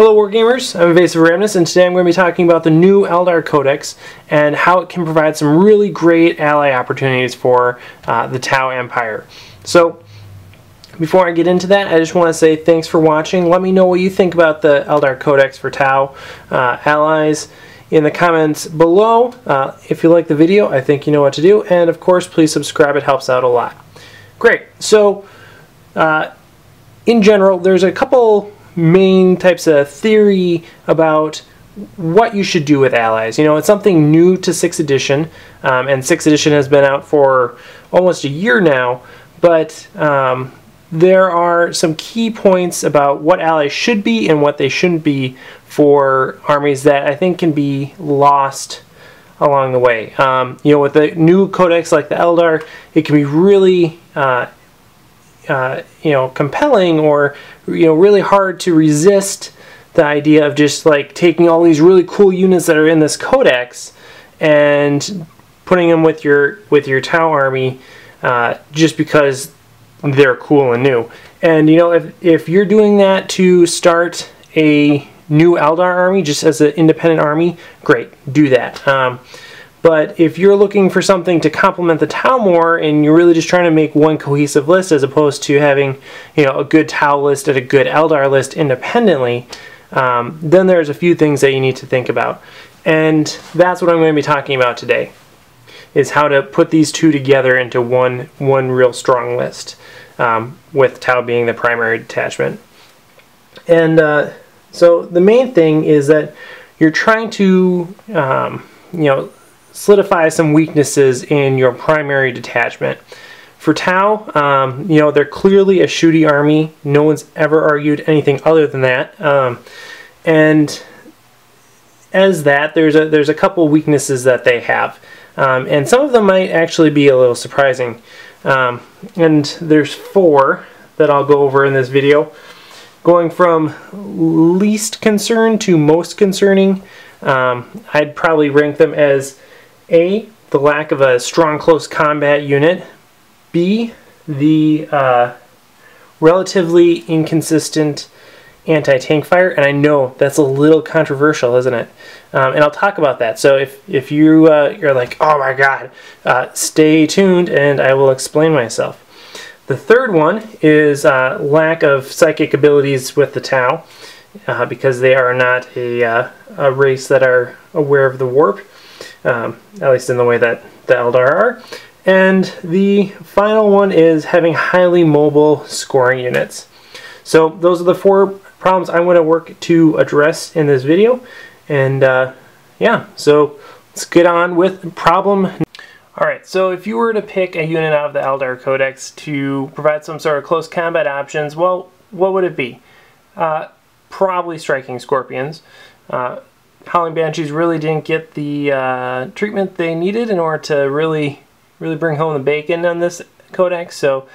Hello Wargamers, I'm Evasive Ramnus, and today I'm going to be talking about the new Eldar Codex and how it can provide some really great ally opportunities for the Tau Empire. So, before I get into that, I just want to say thanks for watching. Let me know what you think about the Eldar Codex for Tau allies in the comments below. If you like the video, I think you know what to do, and of course please subscribe, it helps out a lot. Great, so in general there's a couple main types of theory about what you should do with allies. You know, it's something new to 6th edition, and 6th edition has been out for almost a year now, but there are some key points about what allies should be and what they shouldn't be for armies that I think can be lost along the way. You know, with the new codex like the Eldar, it can be really you know, compelling, or you know, really hard to resist the idea of just like taking all these really cool units that are in this codex and putting them with your Tau army just because they're cool and new. And you know, if you're doing that to start a new Eldar army just as an independent army, great, do that. But if you're looking for something to complement the Tau more, and you're really just trying to make one cohesive list as opposed to having, you know, a good Tau list and a good Eldar list independently, then there's a few things that you need to think about. And that's what I'm going to be talking about today, is how to put these two together into one real strong list, with Tau being the primary detachment. And so the main thing is that you're trying to, you know, solidify some weaknesses in your primary detachment. For Tau, you know, they're clearly a shooty army. No one's ever argued anything other than that. And as that, there's a couple weaknesses that they have, and some of them might actually be a little surprising. And there's 4 that I'll go over in this video, going from least concern to most concerning. I'd probably rank them as A, the lack of a strong close combat unit, B, the relatively inconsistent anti-tank fire, and I know that's a little controversial, isn't it? And I'll talk about that. So if you're like, oh my god, stay tuned and I will explain myself. The third one is lack of psychic abilities with the Tau, because they are not a race that are aware of the warp, at least in the way that the Eldar are. And the final one is having highly mobile scoring units. So those are the 4 problems I'm going to work to address in this video. And yeah, so let's get on with problem. Alright, so if you were to pick a unit out of the Eldar Codex to provide some sort of close combat options, well, what would it be? Probably striking scorpions. Howling Banshees really didn't get the treatment they needed in order to really bring home the bacon on this codex. So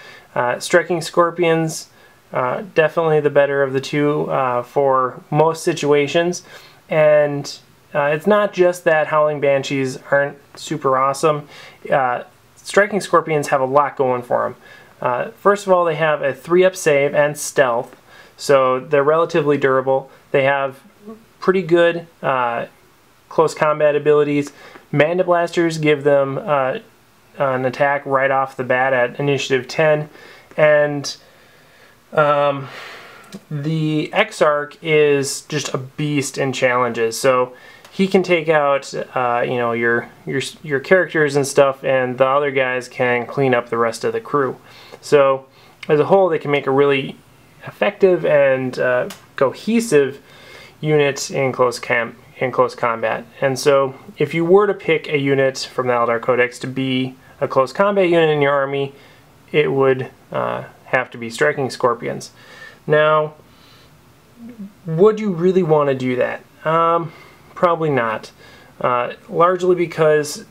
striking scorpions, definitely the better of the two for most situations. And it's not just that Howling Banshees aren't super awesome. Striking scorpions have a lot going for them. First of all, they have a 3-up save and stealth, so they're relatively durable. They have pretty good close combat abilities. Mandiblasters give them an attack right off the bat at initiative 10, and the exarch is just a beast in challenges. So he can take out you know, your characters and stuff, and the other guys can clean up the rest of the crew. So as a whole, they can make a really effective and cohesive unit in close combat. And so if you were to pick a unit from the Eldar Codex to be a close combat unit in your army, it would have to be striking scorpions. Now, would you really want to do that? Probably not. Largely because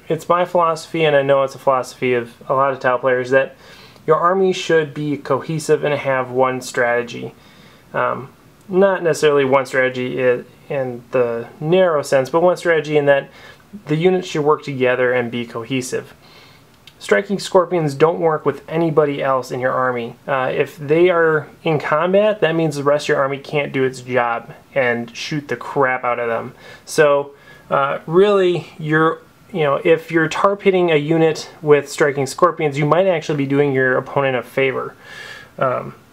it's my philosophy, and I know it's a philosophy of a lot of Tau players, that your army should be cohesive and have one strategy. Not necessarily one strategy in the narrow sense, but one strategy in that the units should work together and be cohesive. striking scorpions don't work with anybody else in your army. If they are in combat, that means the rest of your army can't do its job and shoot the crap out of them. So really, if you're tarp hitting a unit with striking scorpions, you might actually be doing your opponent a favor,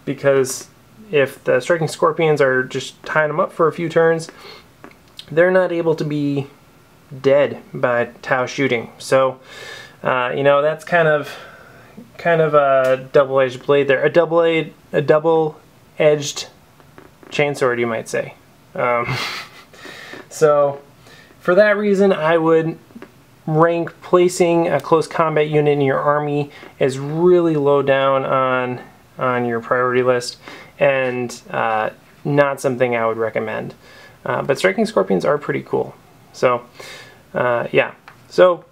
because if the striking scorpions are just tying them up for a few turns, they're not able to be dead by Tau shooting. So that's kind of a double-edged blade there, a double-edged chainsword, you might say. So for that reason, I would rank placing a close combat unit in your army as really low down on your priority list, and not something I would recommend. But striking scorpions are pretty cool. So yeah, so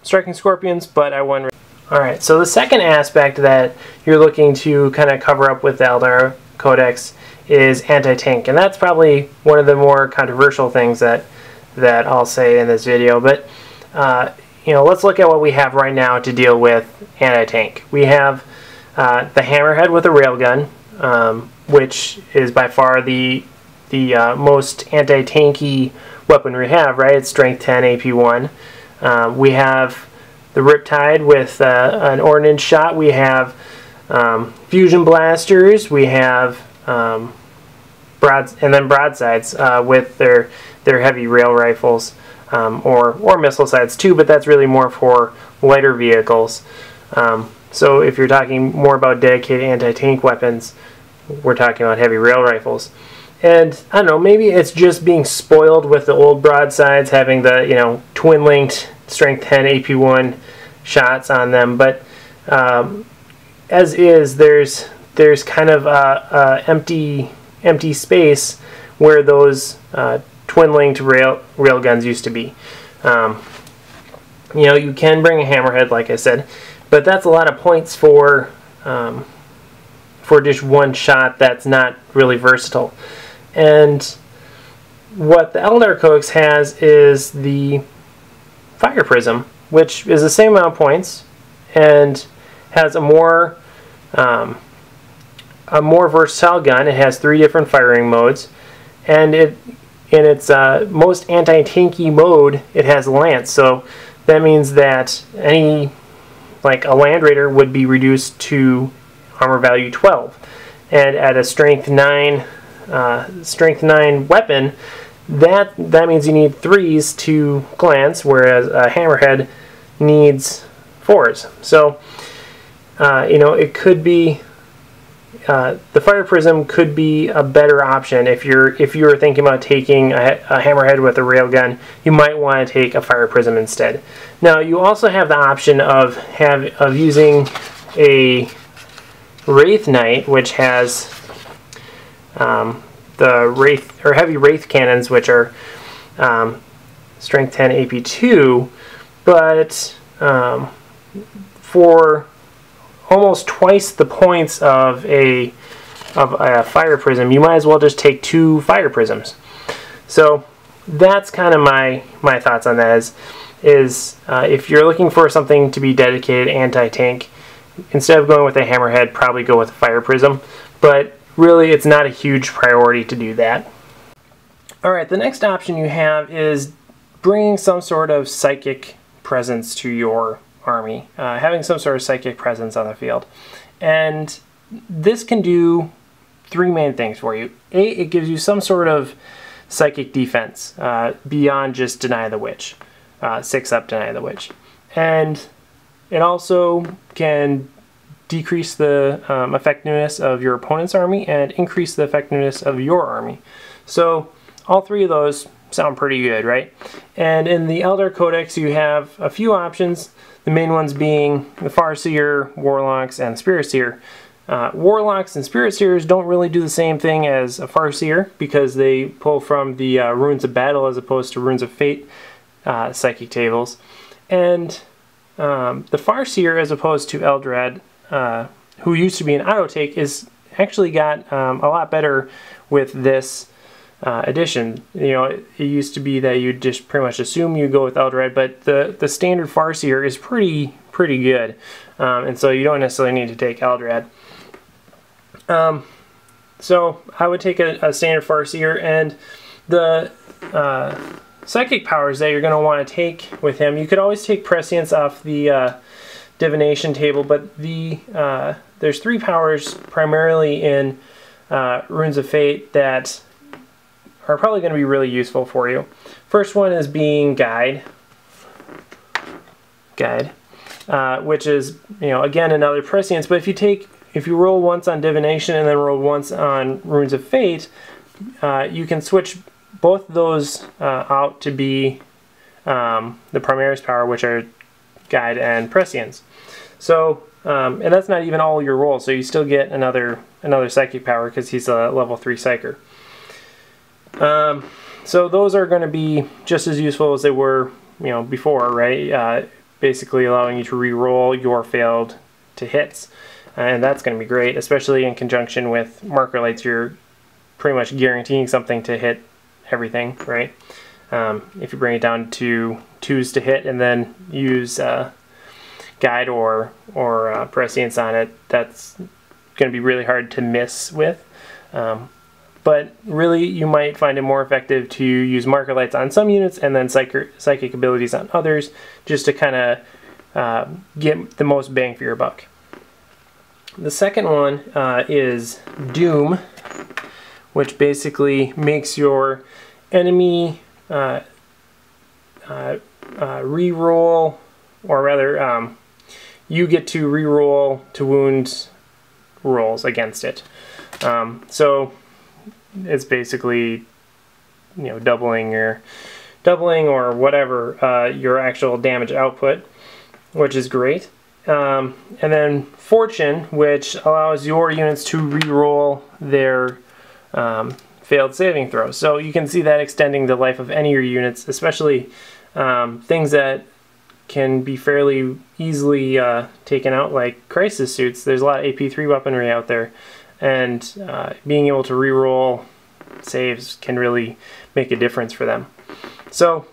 striking scorpions, but I wouldn't. Alright, so the second aspect that you're looking to kind of cover up with the Eldar Codex is anti-tank, and that's probably one of the more controversial things that I'll say in this video. But let's look at what we have right now to deal with anti-tank. We have the hammerhead with a railgun, which is by far the most anti-tanky weapon we have, right? It's strength 10, AP 1. We have the Riptide with an ordnance shot. We have fusion blasters. We have broadsides with their heavy rail rifles, or missile sides too, but that's really more for lighter vehicles. So if you're talking more about dedicated anti-tank weapons, we're talking about heavy rail rifles. And I don't know, maybe it's just being spoiled with the old broadsides having the twin-linked strength 10 AP1 shots on them, but as is, there's kind of a empty space where those twin-linked rail guns used to be. You can bring a hammerhead, like I said, but that's a lot of points for just one shot. That's not really versatile. And what the Eldar Codex has is the fire prism, which is the same amount of points and has a more versatile gun. It has 3 different firing modes, and in its most anti-tanky mode, it has lance. So that means that a land raider would be reduced to armor value 12, and at a strength 9 weapon, that means you need 3s to glance, whereas a hammerhead needs 4s. So it could be the fire prism could be a better option if you were thinking about taking a hammerhead with a railgun. You might want to take a fire prism instead. Now you also have the option of using a Wraith Knight, which has the Wraith or heavy Wraith cannons, which are strength 10 AP2, but for almost twice the points of a fire prism, you might as well just take 2 fire prisms. So that's kind of my thoughts on that. Is if you're looking for something to be dedicated anti-tank, instead of going with a hammerhead, probably go with a fire prism. But really, it's not a huge priority to do that. Alright, the next option you have is bringing some sort of psychic presence to your army, having some sort of psychic presence on the field. And this can do 3 main things for you. A, it gives you some sort of psychic defense beyond just Deny the Witch, 6-up Deny the Witch. And it also can decrease the effectiveness of your opponent's army and increase the effectiveness of your army. So all 3 of those sound pretty good, right? And in the Eldar Codex, you have a few options. The main ones being the Farseer, Warlocks, and Spirit Seer. Warlocks and Spirit Seers don't really do the same thing as a Farseer because they pull from the Runes of Battle as opposed to Runes of Fate psychic tables. And the Farseer, as opposed to Eldrad, who used to be an auto-take, is actually got a lot better with this edition. It used to be that you'd just pretty much assume you go with Eldrad, but the standard Farseer is pretty pretty good, and so you don't necessarily need to take Eldrad. So I would take a standard farseer, and the psychic powers that you're going to want to take with him, you could always take prescience off the divination table, but there's 3 powers primarily in Runes of Fate that are probably going to be really useful for you. First one is being Guide, which is, you know, again another prescience, but if you roll once on divination and then roll once on Runes of Fate, you can switch both those out to be the Primaris power, which are Guide and prescience. So, and that's not even all your rolls, so you still get another psychic power because he's a level 3 psyker. So those are going to be just as useful as they were, you know, before, right? Basically allowing you to re-roll your failed to hits, and that's going to be great, especially in conjunction with marker lights. You're pretty much guaranteeing something to hit everything, right? If you bring it down to 2s to hit and then use Guide or prescience on it, that's going to be really hard to miss with. But really, you might find it more effective to use marker lights on some units and then psychic abilities on others, just to kind of get the most bang for your buck. The second one is Doom, which basically makes your enemy re-roll, or rather, you get to re-roll to wound rolls against it. So it's basically, you know, doubling or whatever your actual damage output, which is great. And then Fortune, which allows your units to re-roll their failed saving throws. So you can see that extending the life of any of your units, especially things that can be fairly easily taken out, like crisis suits. There's a lot of AP3 weaponry out there, and being able to re-roll saves can really make a difference for them. So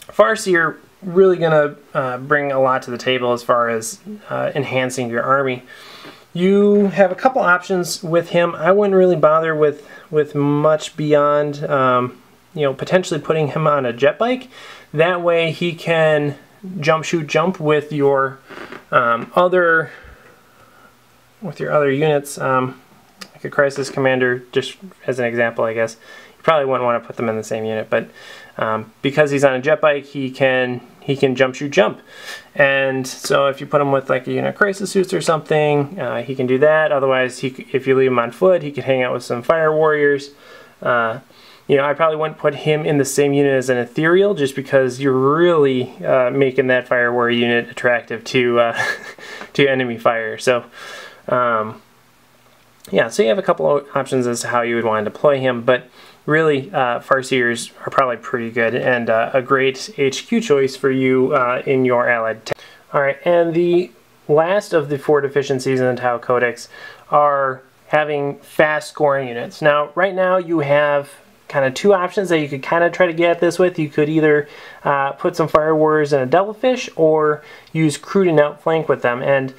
Farseer really going to bring a lot to the table as far as enhancing your army. You have a couple options with him. I wouldn't really bother with much beyond you know, potentially putting him on a jet bike. That way he can jump, shoot, jump with your other units, like a crisis commander, just as an example, I guess. You probably wouldn't want to put them in the same unit, but because he's on a jet bike, he can jump, shoot, jump. And so if you put him with like a unit of crisis suits or something, he can do that. Otherwise, if you leave him on foot, he could hang out with some fire warriors. You know, I probably wouldn't put him in the same unit as an ethereal, just because you're really making that fire warrior unit attractive to to enemy fire. So yeah, so you have a couple of options as to how you would want to deploy him, but really Farseers are probably pretty good and a great HQ choice for you in your allied tech. Alright, and the last of the 4 deficiencies in the Tau Codex are having fast scoring units. Now, right now you have kind of 2 options that you could kind of try to get at this with. You could either put some Fire Warriors in a Devilfish, or use Kroot and outflank with them. And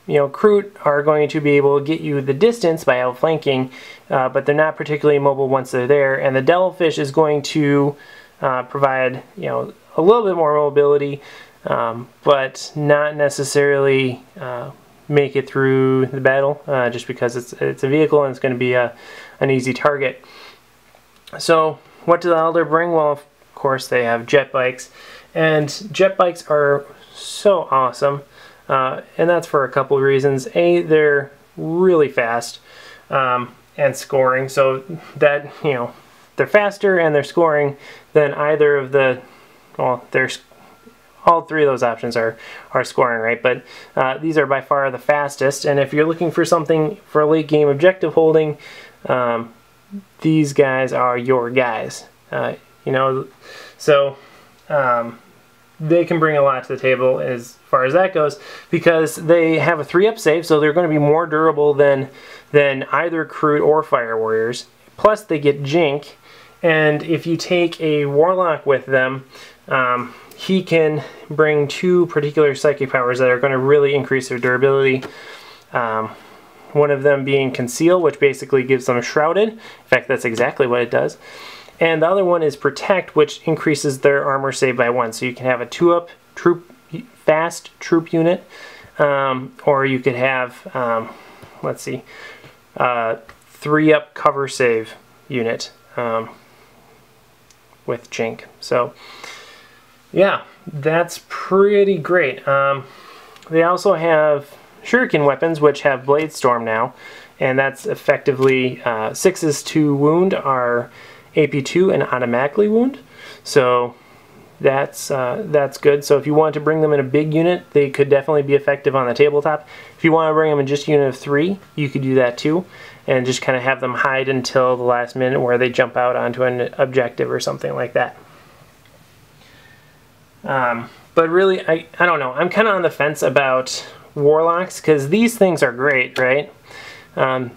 you know, Kroot are going to be able to get you the distance by outflanking, but they're not particularly mobile once they're there. And the Devilfish is going to provide, you know, a little bit more mobility, but not necessarily make it through the battle, just because it's a vehicle and it's going to be an easy target. So what do the Eldar bring? Well, of course they have jetbikes, and jetbikes are so awesome, and that's for a couple of reasons. A, they're really fast and scoring, so that, you know, they're faster and they're scoring than either of the, well, there's all 3 of those options are scoring, right? But these are by far the fastest, and if you're looking for something for late game objective holding, these guys are your guys, you know. So they can bring a lot to the table as far as that goes, because they have a 3-up save, so they're going to be more durable than either Kroot or Fire Warriors. Plus they get Jink, and if you take a Warlock with them, he can bring 2 particular psychic powers that are going to really increase their durability. One of them being Conceal, which basically gives them Shrouded. In fact, that's exactly what it does. And the other one is Protect, which increases their armor save by 1. So you can have a 2-up fast troop unit, or you could have, let's see, 3-up cover save unit with Jink. So yeah, that's pretty great. They also have Shuriken weapons, which have Blade Storm now, and that's effectively 6s to wound are AP2 and automatically wound. So that's good. So if you want to bring them in a big unit, they could definitely be effective on the tabletop. If you want to bring them in just a unit of 3, you could do that too, and just kind of have them hide until the last minute where they jump out onto an objective or something like that. But really, I don't know. I'm kind of on the fence about Warlocks, because these things are great, right?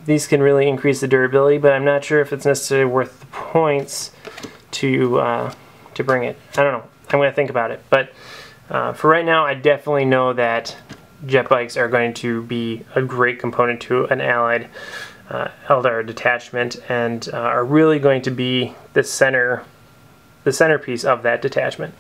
These can really increase the durability, but I'm not sure if it's necessarily worth the points to bring it. I don't know. I'm going to think about it. But for right now, I definitely know that jetbikes are going to be a great component to an allied Eldar detachment, and are really going to be the centerpiece of that detachment.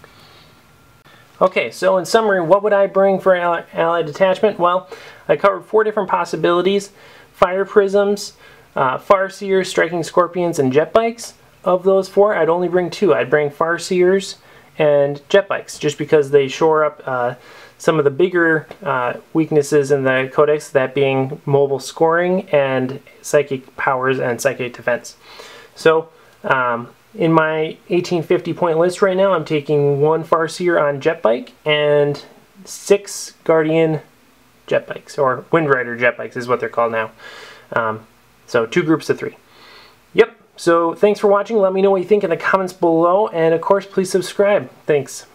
Okay, so in summary, what would I bring for an allied detachment? Well, I covered 4 different possibilities: fire prisms, farseers, striking scorpions, and jetbikes. Of those 4, I'd only bring 2. I'd bring farseers and jetbikes, just because they shore up some of the bigger weaknesses in the codex, that being mobile scoring and psychic powers and psychic defense. So in my 1850 point list right now, I'm taking 1 farseer on jetbike and 6 guardian jetbikes, or windrider jetbikes is what they're called now. So 2 groups of 3. Yep. So thanks for watching. Let me know what you think in the comments below, and of course, please subscribe. Thanks.